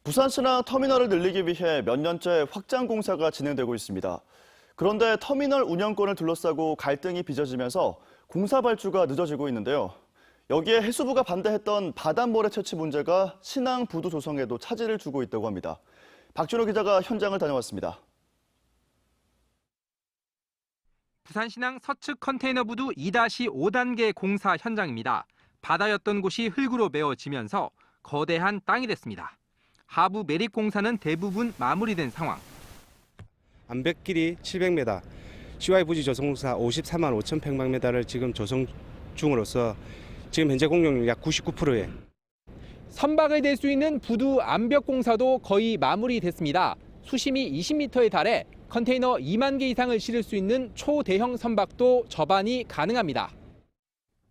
부산시나 터미널을 늘리기 위해 몇 년째 확장 공사가 진행되고 있습니다. 그런데 터미널 운영권을 둘러싸고 갈등이 빚어지면서 공사 발주가 늦어지고 있는데요. 여기에 해수부가 반대했던 바닷모래 채취 문제가 신항 부두 조성에도 차질을 주고 있다고 합니다. 박준호 기자가 현장을 다녀왔습니다. 부산 신항 서측 컨테이너 부두 2-5단계 공사 현장입니다. 바다였던 곳이 흙으로 메워지면서 거대한 땅이 됐습니다. 하부 매립 공사는 대부분 마무리된 상황. 암벽 길이 700m, CY 부지 조성공사 54만 5,100만 지금 조성 중으로서 지금 현재 공룡률 약 99%에. 선박을 댈 수 있는 부두 암벽 공사도 거의 마무리됐습니다. 수심이 20m에 달해 컨테이너 2만 개 이상을 실을 수 있는 초대형 선박도 접안이 가능합니다.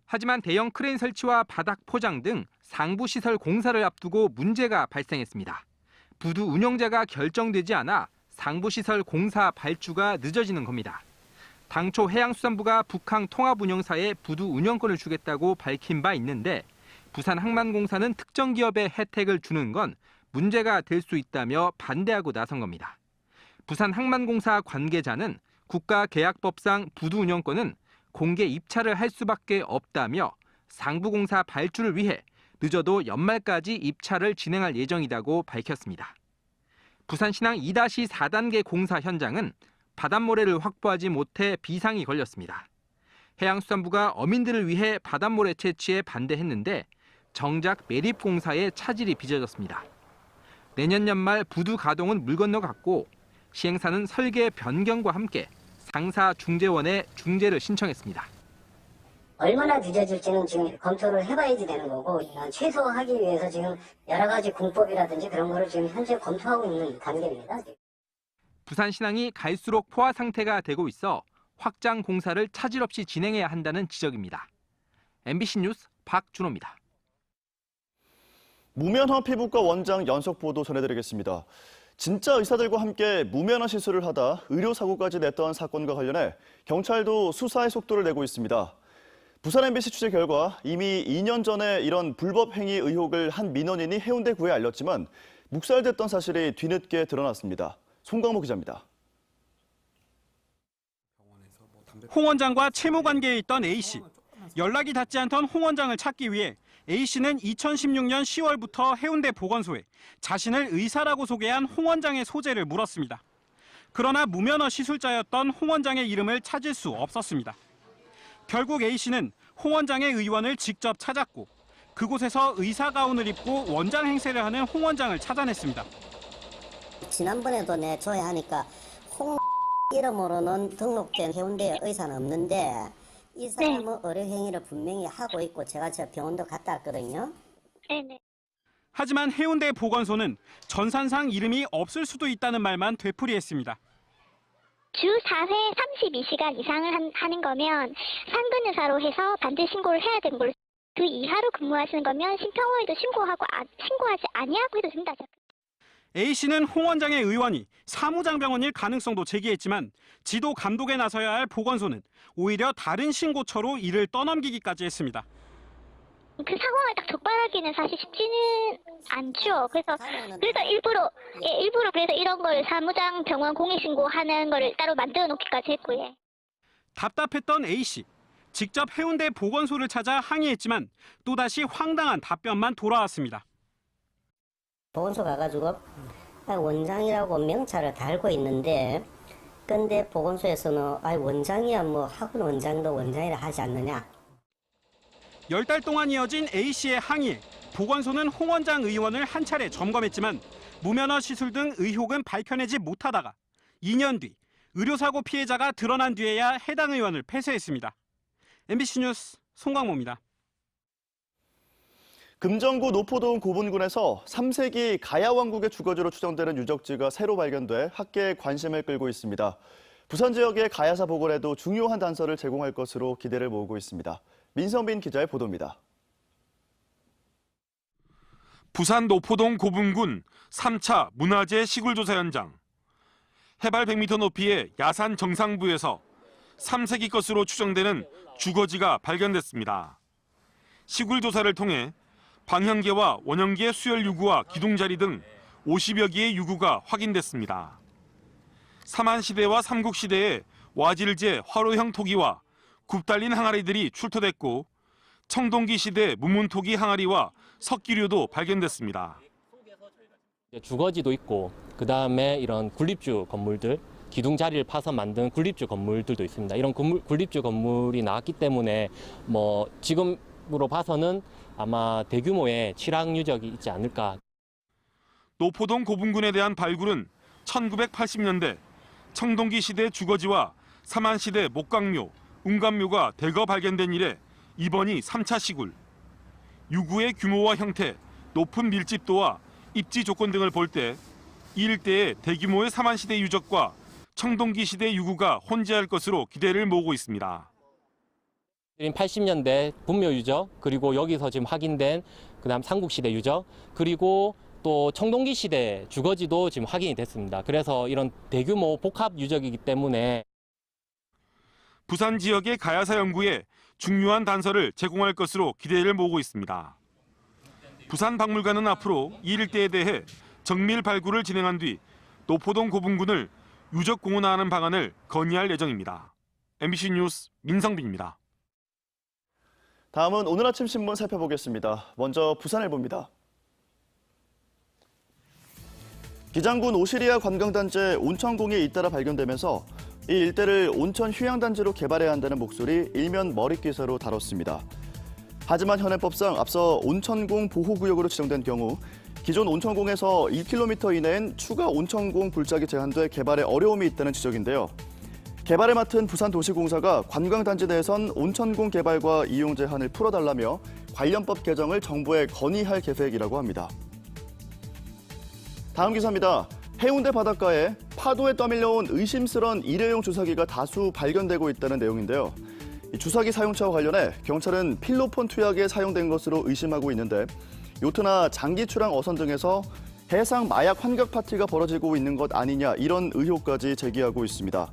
하지만 대형 크레인 설치와 바닥 포장 등 상부 시설 공사를 앞두고 문제가 발생했습니다. 부두 운영자가 결정되지 않아 상부 시설 공사 발주가 늦어지는 겁니다. 당초 해양수산부가 북항 통합운영사에 부두 운영권을 주겠다고 밝힌 바 있는데 부산항만공사는 특정 기업에 혜택을 주는 건 문제가 될 수 있다며 반대하고 나선 겁니다. 부산항만공사 관계자는 국가계약법상 부두 운영권은 공개 입찰을 할 수밖에 없다며 상부공사 발주를 위해 늦어도 연말까지 입찰을 진행할 예정이라고 밝혔습니다. 부산신항 2-4단계 공사 현장은 바닷모래를 확보하지 못해 비상이 걸렸습니다. 해양수산부가 어민들을 위해 바닷모래 채취에 반대했는데 정작 매립공사에 차질이 빚어졌습니다. 내년 연말 부두 가동은 물 건너갔고 시행사는 설계 변경과 함께 상사중재원에 중재를 신청했습니다. 얼마나 늦어질지는 지금 검토를 해봐야지 되는 거고 최소화하기 위해서 지금 여러 가지 공법이라든지 그런 거를 지금 현재 검토하고 있는 단계입니다. 부산신항이 갈수록 포화 상태가 되고 있어 확장 공사를 차질 없이 진행해야 한다는 지적입니다. MBC 뉴스 박준호입니다. 무면허 피부과 원장 연속 보도 전해드리겠습니다. 진짜 의사들과 함께 무면허 시술을 하다 의료사고까지 냈던 사건과 관련해 경찰도 수사의 속도를 내고 있습니다. 부산 MBC 취재 결과 이미 2년 전에 이런 불법 행위 의혹을 한 민원인이 해운대구에 알렸지만 묵살됐던 사실이 뒤늦게 드러났습니다. 송광모 기자입니다. 홍 원장과 채무 관계에 있던 A씨. 연락이 닿지 않던 홍 원장을 찾기 위해 A씨는 2016년 10월부터 해운대 보건소에 자신을 의사라고 소개한 홍 원장의 소재를 물었습니다. 그러나 무면허 시술자였던 홍 원장의 이름을 찾을 수 없었습니다. 결국 A씨는 홍 원장의 의원을 직접 찾았고 그곳에서 의사 가운을 입고 원장 행세를 하는 홍 원장을 찾아냈습니다. 지난번에도 내 줘야 하니까 홍 이름으로는 등록된 해운대 의사는 없는데 이 사람은 의료 행위를 분명히 하고 있고 제가 저 병원도 갔다 왔거든요. 네네. 하지만 해운대 보건소는 전산상 이름이 없을 수도 있다는 말만 되풀이했습니다. 주 4회 32시간 이상을 하는 거면 상근 의사로 해서 반대 신고를 해야 되는 걸로, 그 이하로 근무하시는 거면 심평원에도 신고하지 아니하고 해도 됩니다. A씨는 홍 원장의 의원이 사무장병원일 가능성도 제기했지만 지도 감독에 나서야 할 보건소는 오히려 다른 신고처로 이를 떠넘기기까지 했습니다. 그 상황을 딱 적발하기는 사실 쉽지는 않죠. 그래서 일부러 그래서 이런 걸 사무장 병원 공익신고하는 거를 따로 만들어 놓기까지 했고요. 답답했던 A씨. 직접 해운대 보건소를 찾아 항의했지만 또다시 황당한 답변만 돌아왔습니다. 보건소 가가지고 원장이라고 명찰을 달고 있는데 근데 보건소에서는 원장이야 뭐 학원 원장도 원장이라 하지 않느냐. 10달 동안 이어진 A씨의 항의에 보건소는 홍 원장 의원을 한 차례 점검했지만 무면허 시술 등 의혹은 밝혀내지 못하다가 2년 뒤 의료사고 피해자가 드러난 뒤에야 해당 의원을 폐쇄했습니다. MBC 뉴스 송광모입니다. 금정구 노포동 고분군에서 3세기 가야왕국의 주거지로 추정되는 유적지가 새로 발견돼 학계의 관심을 끌고 있습니다. 부산 지역의 가야사 복원에도 중요한 단서를 제공할 것으로 기대를 모으고 있습니다. 민성빈 기자의 보도입니다. 부산 노포동 고분군 3차 문화재 시굴조사 현장. 해발 100m 높이의 야산 정상부에서 3세기 것으로 추정되는 주거지가 발견됐습니다. 시굴조사를 통해 방향계와 원형계 수열 유구와 기둥자리 등 50여 개의 유구가 확인됐습니다. 삼한시대와 삼국시대의 와질제 화로형 토기와 굽달린 항아리들이 출토됐고 청동기 시대 무문토기 항아리와 석기류도 발견됐습니다. 주거지도 있고 그다음에 이런 군립주 건물들, 기둥 자리를 파서 만든 군립주 건물들도 있습니다. 이런 군립주 건물이 나왔기 때문에 지금으로 봐서는 아마 대규모의 취락 누적이 있지 않을까. 노포동 고분군에 대한 발굴은 1980년대 청동기 시대 주거지와 삼한시대 목강묘, 웅감묘가 대거 발견된 이래 이번이 3차 시굴. 유구의 규모와 형태, 높은 밀집도와 입지 조건 등을 볼 때 이 일대의 대규모의 삼한시대 유적과 청동기 시대 유구가 혼재할 것으로 기대를 모으고 있습니다. 80년대 분묘 유적, 그리고 여기서 지금 확인된 그다음 삼국시대 유적, 그리고 또 청동기 시대 주거지도 지금 확인이 됐습니다. 그래서 이런 대규모 복합 유적이기 때문에 부산 지역의 가야사 연구에 중요한 단서를 제공할 것으로 기대를 모으고 있습니다. 부산박물관은 앞으로 이 일대에 대해 정밀 발굴을 진행한 뒤 노포동 고분군을 유적 공원화하는 방안을 건의할 예정입니다. MBC 뉴스 민성빈입니다. 다음은 오늘 아침 신문 살펴보겠습니다. 먼저 부산일보입니다. 기장군 오시리아 관광단지의 온천공이 잇따라 발견되면서 이 일대를 온천 휴양단지로 개발해야 한다는 목소리 일면 머릿기사로 다뤘습니다. 하지만 현행법상 앞서 온천공 보호구역으로 지정된 경우 기존 온천공에서 1km 이내엔 추가 온천공 불작이 제한돼 개발에 어려움이 있다는 지적인데요. 개발을 맡은 부산도시공사가 관광단지 내에선 온천공 개발과 이용 제한을 풀어달라며 관련법 개정을 정부에 건의할 계획이라고 합니다. 다음 기사입니다. 해운대 바닷가에 파도에 떠밀려온 의심스런 일회용 주사기가 다수 발견되고 있다는 내용인데요. 이 주사기 사용처와 관련해 경찰은 필로폰 투약에 사용된 것으로 의심하고 있는데 요트나 장기 출항 어선 등에서 해상 마약 환각 파티가 벌어지고 있는 것 아니냐 이런 의혹까지 제기하고 있습니다.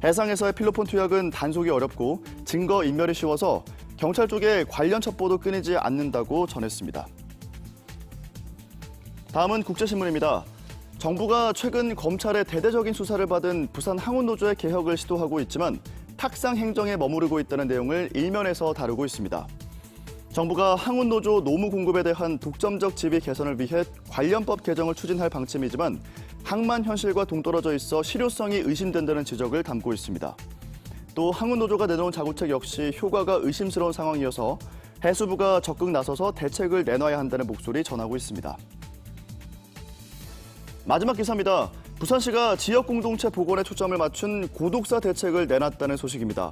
해상에서의 필로폰 투약은 단속이 어렵고 증거 인멸이 쉬워서 경찰 쪽에 관련 첩보도 끊이지 않는다고 전했습니다. 다음은 국제신문입니다. 정부가 최근 검찰의 대대적인 수사를 받은 부산 항운노조의 개혁을 시도하고 있지만 탁상 행정에 머무르고 있다는 내용을 일면에서 다루고 있습니다. 정부가 항운노조 노무 공급에 대한 독점적 지위 개선을 위해 관련법 개정을 추진할 방침이지만 항만 현실과 동떨어져 있어 실효성이 의심된다는 지적을 담고 있습니다. 또 항운노조가 내놓은 자구책 역시 효과가 의심스러운 상황이어서 해수부가 적극 나서서 대책을 내놔야 한다는 목소리 전하고 있습니다. 마지막 기사입니다. 부산시가 지역 공동체 복원에 초점을 맞춘 고독사 대책을 내놨다는 소식입니다.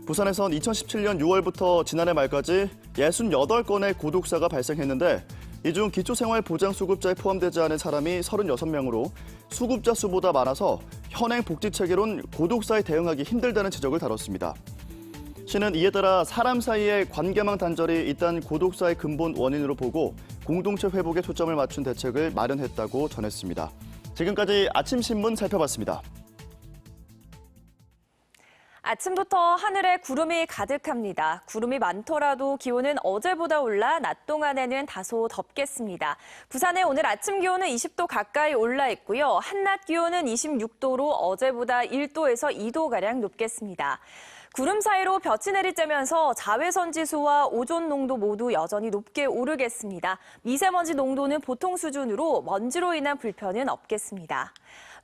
부산에선 2017년 6월부터 지난해 말까지 68건의 고독사가 발생했는데 이 중 기초생활보장수급자에 포함되지 않은 사람이 36명으로 수급자 수보다 많아서 현행 복지체계론 고독사에 대응하기 힘들다는 지적을 다뤘습니다. 시는 이에 따라 사람 사이의 관계망 단절이 일단 고독사의 근본 원인으로 보고 공동체 회복에 초점을 맞춘 대책을 마련했다고 전했습니다. 지금까지 아침 신문 살펴봤습니다. 아침부터 하늘에 구름이 가득합니다. 구름이 많더라도 기온은 어제보다 올라 낮 동안에는 다소 덥겠습니다. 부산의 오늘 아침 기온은 20도 가까이 올라 있고요. 한낮 기온은 26도로 어제보다 1도에서 2도가량 높겠습니다. 구름 사이로 볕이 내리쬐면서 자외선 지수와 오존 농도 모두 여전히 높게 오르겠습니다. 미세먼지 농도는 보통 수준으로 먼지로 인한 불편은 없겠습니다.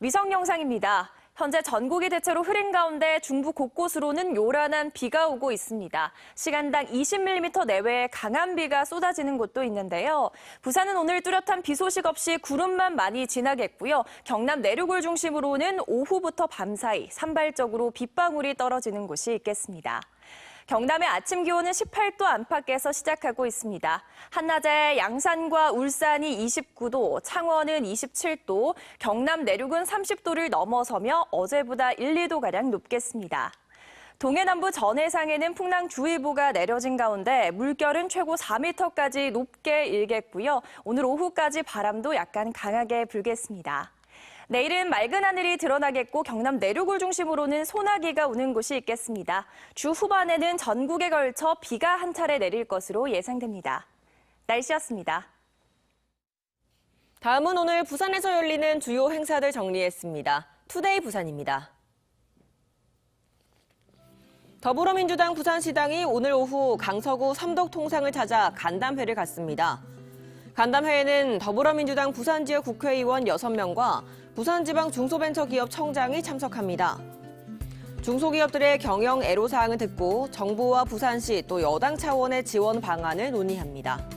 위성 영상입니다. 현재 전국이 대체로 흐린 가운데 중부 곳곳으로는 요란한 비가 오고 있습니다. 시간당 20mm 내외의 강한 비가 쏟아지는 곳도 있는데요. 부산은 오늘 뚜렷한 비 소식 없이 구름만 많이 지나겠고요. 경남 내륙을 중심으로는 오후부터 밤 사이 산발적으로 빗방울이 떨어지는 곳이 있겠습니다. 경남의 아침 기온은 18도 안팎에서 시작하고 있습니다. 한낮에 양산과 울산이 29도, 창원은 27도, 경남 내륙은 30도를 넘어서며 어제보다 1, 2도가량 높겠습니다. 동해남부 전해상에는 풍랑주의보가 내려진 가운데 물결은 최고 4m까지 높게 일겠고요. 오늘 오후까지 바람도 약간 강하게 불겠습니다. 내일은 맑은 하늘이 드러나겠고 경남 내륙을 중심으로는 소나기가 오는 곳이 있겠습니다. 주 후반에는 전국에 걸쳐 비가 한 차례 내릴 것으로 예상됩니다. 날씨였습니다. 다음은 오늘 부산에서 열리는 주요 행사들 정리했습니다. 투데이 부산입니다. 더불어민주당 부산시당이 오늘 오후 강서구 삼덕통상을 찾아 간담회를 갖습니다. 간담회에는 더불어민주당 부산지역 국회의원 6명과 부산지방 중소벤처기업 청장이 참석합니다. 중소기업들의 경영 애로사항을 듣고 정부와 부산시 또 여당 차원의 지원 방안을 논의합니다.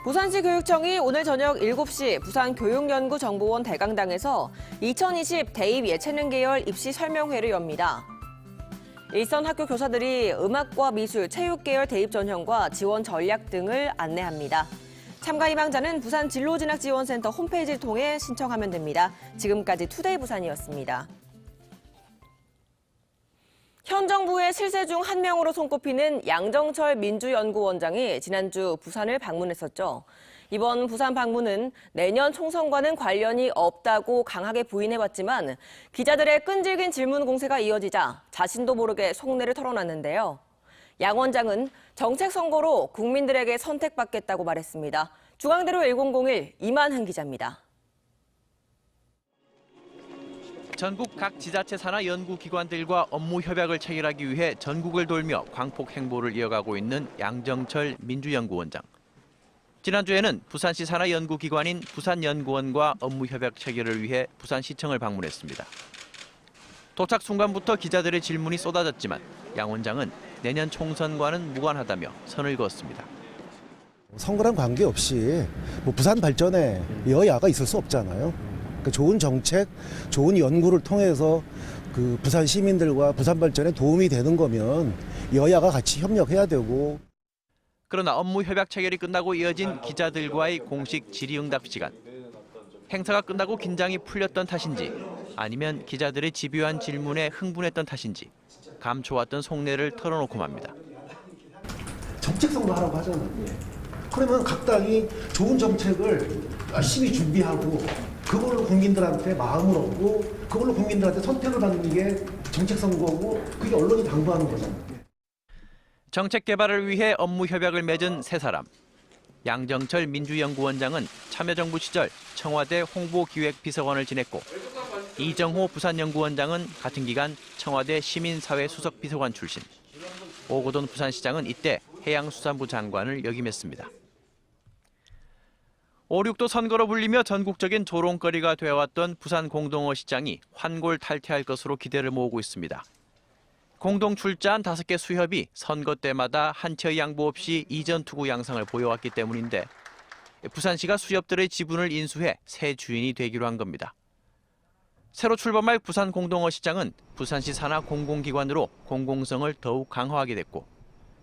부산시 교육청이 오늘 저녁 7시 부산교육연구정보원 대강당에서 2020 대입 예체능 계열 입시 설명회를 엽니다. 일선 학교 교사들이 음악과 미술, 체육 계열 대입 전형과 지원 전략 등을 안내합니다. 참가 희망자는 부산 진로진학지원센터 홈페이지를 통해 신청하면 됩니다. 지금까지 투데이 부산이었습니다. 현 정부의 실세 중 한 명으로 손꼽히는 양정철 민주연구원장이 지난주 부산을 방문했었죠. 이번 부산 방문은 내년 총선과는 관련이 없다고 강하게 부인해왔지만 기자들의 끈질긴 질문 공세가 이어지자 자신도 모르게 속내를 털어놨는데요. 양 원장은 정책 선거로 국민들에게 선택받겠다고 말했습니다. 중앙대로 1001 이만흥 기자입니다. 전국 각 지자체 산하 연구기관들과 업무 협약을 체결하기 위해 전국을 돌며 광폭 행보를 이어가고 있는 양정철 민주연구원장. 지난주에는 부산시 산하 연구기관인 부산연구원과 업무 협약 체결을 위해 부산시청을 방문했습니다. 도착 순간부터 기자들의 질문이 쏟아졌지만 양 원장은 내년 총선과는 무관하다며 선을 그었습니다. 선거랑 관계없이 부산 발전에 여야가 있을 수 없잖아요. 좋은 정책, 좋은 연구를 통해서 부산 시민들과 부산 발전에 도움이 되는 거면 여야가 같이 협력해야 되고. 그러나 업무 협약 체결이 끝나고 이어진 기자들과의 공식 질의응답 시간. 행사가 끝나고 긴장이 풀렸던 탓인지 아니면 기자들의 집요한 질문에 흥분했던 탓인지 감춰왔던 속내를 털어놓고 맙니다. 정책 선거하라고 하잖아요. 그러면 각 당이 좋은 정책을 열심히 준비하고 그걸로 국민들한테 마음을 얻고 그걸로 국민들한테 선택을 받는 게 정책 선거고 그게 언론이 당부하는 거잖아요. 정책 개발을 위해 업무 협약을 맺은 세 사람. 양정철 민주연구원장은 참여정부 시절 청와대 홍보기획비서관을 지냈고 이정호 부산연구원장은 같은 기간 청와대 시민사회수석비서관 출신. 오고돈 부산시장은 이때 해양수산부 장관을 역임했습니다. 5.6도 선거로 불리며 전국적인 조롱거리가 되어왔던 부산 공동어 시장이 환골 탈퇴할 것으로 기대를 모으고 있습니다. 공동 출자한 5개 수협이 선거 때마다 한치의 양보 없이 이전 투구 양상을 보여왔기 때문인데 부산시가 수협들의 지분을 인수해 새 주인이 되기로 한 겁니다. 새로 출범할 부산 공동어 시장은 부산시 산하 공공기관으로 공공성을 더욱 강화하게 됐고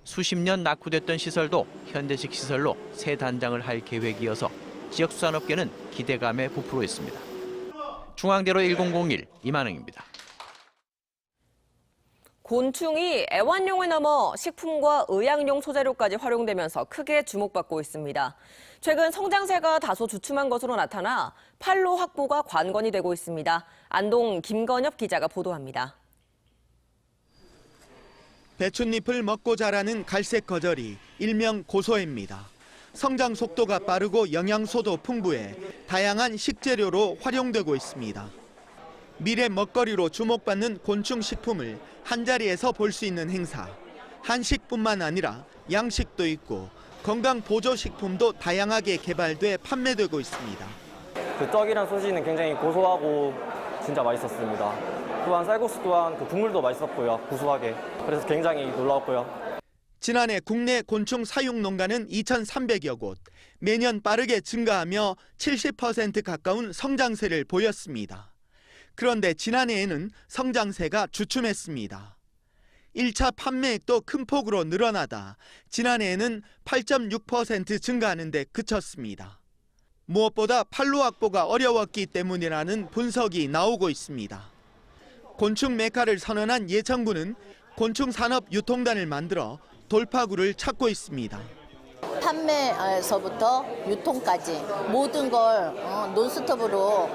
수십 년 낙후됐던 시설도 현대식 시설로 새 단장을 할 계획이어서 지역수산업계는 기대감에 부풀어 있습니다. 중앙대로 1001 이만흥입니다. 곤충이 애완용을 넘어 식품과 의약용 소재로까지 활용되면서 크게 주목받고 있습니다. 최근 성장세가 다소 주춤한 것으로 나타나 판로 확보가 관건이 되고 있습니다. 안동 김건엽 기자가 보도합니다. 배춧잎을 먹고 자라는 갈색 거절이 일명 고소해입니다. 성장 속도가 빠르고 영양소도 풍부해 다양한 식재료로 활용되고 있습니다. 미래 먹거리로 주목받는 곤충 식품을 한자리에서 볼 수 있는 행사. 한식뿐만 아니라 양식도 있고 건강 보조 식품도 다양하게 개발돼 판매되고 있습니다. 그 떡이랑 소시지는 굉장히 고소하고 진짜 맛있었습니다. 또한 쌀국수 또한 그 국물도 맛있었고요. 구수하게. 그래서 굉장히 놀라웠고요. 지난해 국내 곤충 사육 농가는 2,300여 곳, 매년 빠르게 증가하며 70% 가까운 성장세를 보였습니다. 그런데 지난해에는 성장세가 주춤했습니다. 1차 판매액도 큰 폭으로 늘어나다 지난해에는 8.6% 증가하는 데 그쳤습니다. 무엇보다 판로 확보가 어려웠기 때문이라는 분석이 나오고 있습니다. 곤충 메카를 선언한 예천군은 곤충 산업 유통단을 만들어 돌파구를 찾고 있습니다. 판매에서부터 유통까지 모든 걸 논스톱으로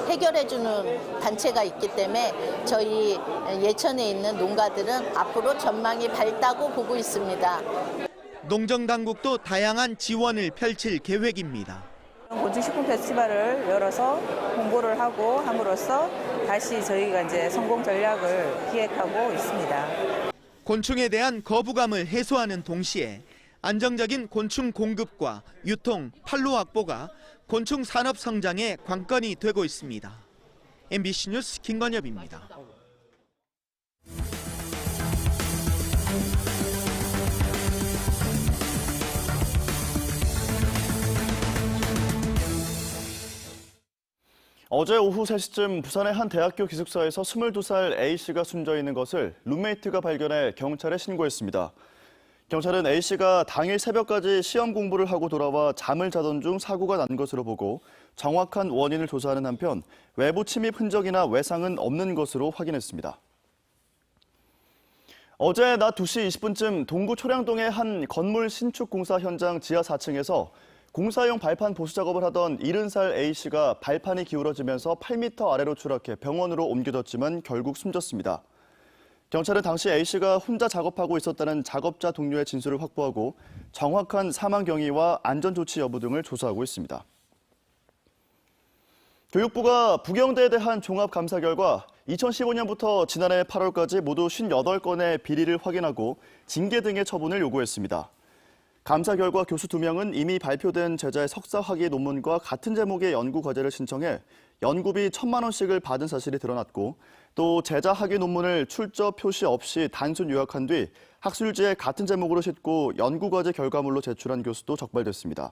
해결해주는 단체가 있기 때문에 저희 예천에 있는 농가들은 앞으로 전망이 밝다고 보고 있습니다. 농정당국도 다양한 지원을 펼칠 계획입니다. 곤충식품 페스티벌을 열어서 홍보를 하고 함으로써 다시 저희가 이제 성공 전략을 기획하고 있습니다. 곤충에 대한 거부감을 해소하는 동시에 안정적인 곤충 공급과 유통, 판로 확보가 곤충 산업 성장의 관건이 되고 있습니다. MBC 뉴스 김건엽입니다. 어제 오후 3시쯤 부산의 한 대학교 기숙사에서 22살 A씨가 숨져 있는 것을 룸메이트가 발견해 경찰에 신고했습니다. 경찰은 A씨가 당일 새벽까지 시험 공부를 하고 돌아와 잠을 자던 중 사고가 난 것으로 보고 정확한 원인을 조사하는 한편 외부 침입 흔적이나 외상은 없는 것으로 확인했습니다. 어제 낮 2시 20분쯤 동구 초량동의 한 건물 신축 공사 현장 지하 4층에서 공사용 발판 보수 작업을 하던 70살 A씨가 발판이 기울어지면서 8m 아래로 추락해 병원으로 옮겨졌지만 결국 숨졌습니다. 경찰은 당시 A씨가 혼자 작업하고 있었다는 작업자 동료의 진술을 확보하고 정확한 사망 경위와 안전조치 여부 등을 조사하고 있습니다. 교육부가 부경대에 대한 종합감사 결과 2015년부터 지난해 8월까지 모두 58건의 비리를 확인하고 징계 등의 처분을 요구했습니다. 감사 결과 교수 2명은 이미 발표된 제자의 석사 학위 논문과 같은 제목의 연구 과제를 신청해 연구비 1,000만 원씩을 받은 사실이 드러났고 또 제자 학위 논문을 출처 표시 없이 단순 요약한 뒤 학술지에 같은 제목으로 싣고 연구 과제 결과물로 제출한 교수도 적발됐습니다.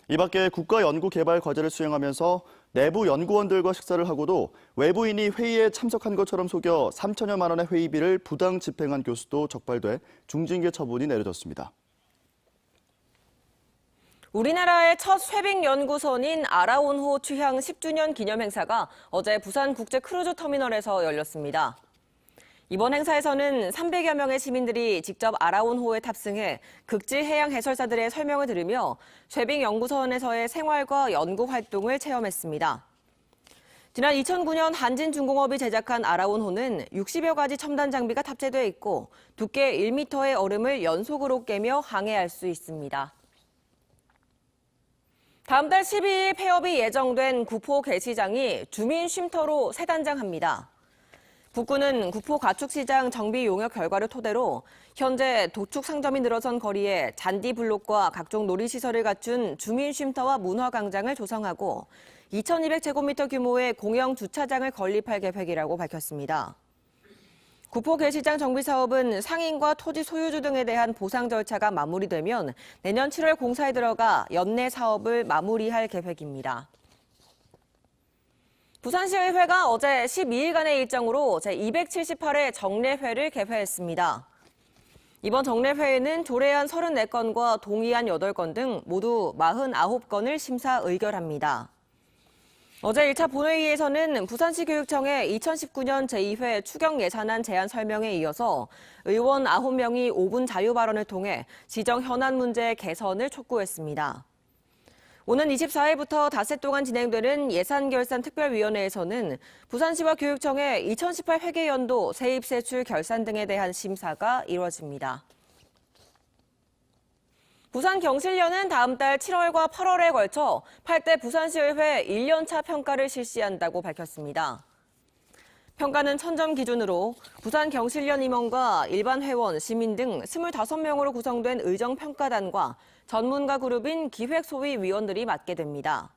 이 밖에 국가 연구 개발 과제를 수행하면서 내부 연구원들과 식사를 하고도 외부인이 회의에 참석한 것처럼 속여 3천여만 원의 회의비를 부당 집행한 교수도 적발돼 중징계 처분이 내려졌습니다. 우리나라의 첫 쇠빙 연구선인 아라온호 취향 10주년 기념 행사가 어제 부산 국제 크루즈 터미널에서 열렸습니다. 이번 행사에서는 300여 명의 시민들이 직접 아라온호에 탑승해 극지 해양 해설사들의 설명을 들으며 쇠빙 연구선에서의 생활과 연구 활동을 체험했습니다. 지난 2009년 한진중공업이 제작한 아라온호는 60여 가지 첨단 장비가 탑재되어 있고 두께 1m의 얼음을 연속으로 깨며 항해할 수 있습니다. 다음 달 12일 폐업이 예정된 구포 개시장이 주민 쉼터로 새 단장합니다. 북구는 구포 가축시장 정비 용역 결과를 토대로 현재 도축 상점이 늘어선 거리에 잔디 블록과 각종 놀이시설을 갖춘 주민 쉼터와 문화광장을 조성하고 2,200제곱미터 규모의 공영 주차장을 건립할 계획이라고 밝혔습니다. 구포 개시장 정비 사업은 상인과 토지 소유주 등에 대한 보상 절차가 마무리되면 내년 7월 공사에 들어가 연내 사업을 마무리할 계획입니다. 부산시의회가 어제 12일간의 일정으로 제278회 정례회를 개회했습니다. 이번 정례회에는 조례안 34건과 동의안 8건 등 모두 49건을 심사 의결합니다. 어제 1차 본회의에서는 부산시 교육청의 2019년 제2회 추경 예산안 제안 설명에 이어서 의원 9명이 5분 자유 발언을 통해 지정 현안 문제 개선을 촉구했습니다. 오는 24일부터 닷새 동안 진행되는 예산결산특별위원회에서는 부산시와 교육청의 2018 회계연도 세입세출 결산 등에 대한 심사가 이뤄집니다. 부산경실련은 다음 달 7월과 8월에 걸쳐 8대 부산시의회 1년차 평가를 실시한다고 밝혔습니다. 평가는 1000점 기준으로 부산경실련 임원과 일반 회원, 시민 등 25명으로 구성된 의정평가단과 전문가 그룹인 기획소위위원들이 맡게 됩니다.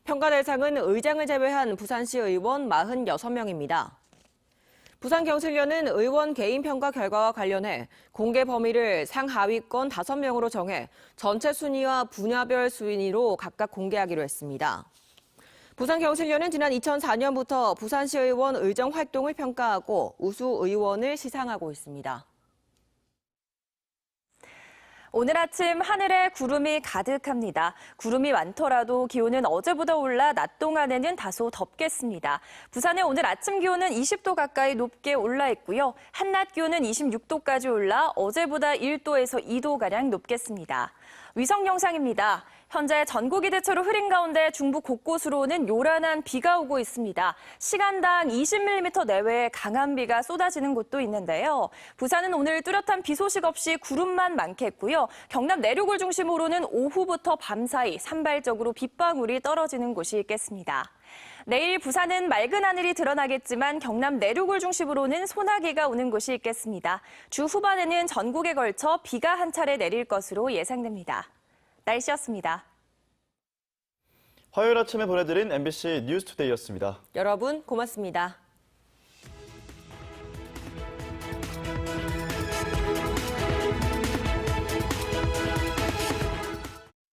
평가 대상은 의장을 제외한 부산시 의원 46명입니다. 부산경실련은 의원 개인 평가 결과와 관련해 공개 범위를 상하위권 5명으로 정해 전체 순위와 분야별 순위로 각각 공개하기로 했습니다. 부산경실련은 지난 2004년부터 부산시 의원 의정 활동을 평가하고 우수 의원을 시상하고 있습니다. 오늘 아침 하늘에 구름이 가득합니다. 구름이 많더라도 기온은 어제보다 올라 낮 동안에는 다소 덥겠습니다. 부산의 오늘 아침 기온은 20도 가까이 높게 올라 있고요. 한낮 기온은 26도까지 올라 어제보다 1도에서 2도가량 높겠습니다. 위성 영상입니다. 현재 전국이 대체로 흐린 가운데 중부 곳곳으로는 요란한 비가 오고 있습니다. 시간당 20mm 내외의 강한 비가 쏟아지는 곳도 있는데요. 부산은 오늘 뚜렷한 비 소식 없이 구름만 많겠고요. 경남 내륙을 중심으로는 오후부터 밤 사이 산발적으로 빗방울이 떨어지는 곳이 있겠습니다. 내일 부산은 맑은 하늘이 드러나겠지만 경남 내륙을 중심으로는 소나기가 오는 곳이 있겠습니다. 주 후반에는 전국에 걸쳐 비가 한 차례 내릴 것으로 예상됩니다. 날씨였습니다. 화요일 아침에 보내드린 MBC 뉴스투데이였습니다. 여러분 고맙습니다.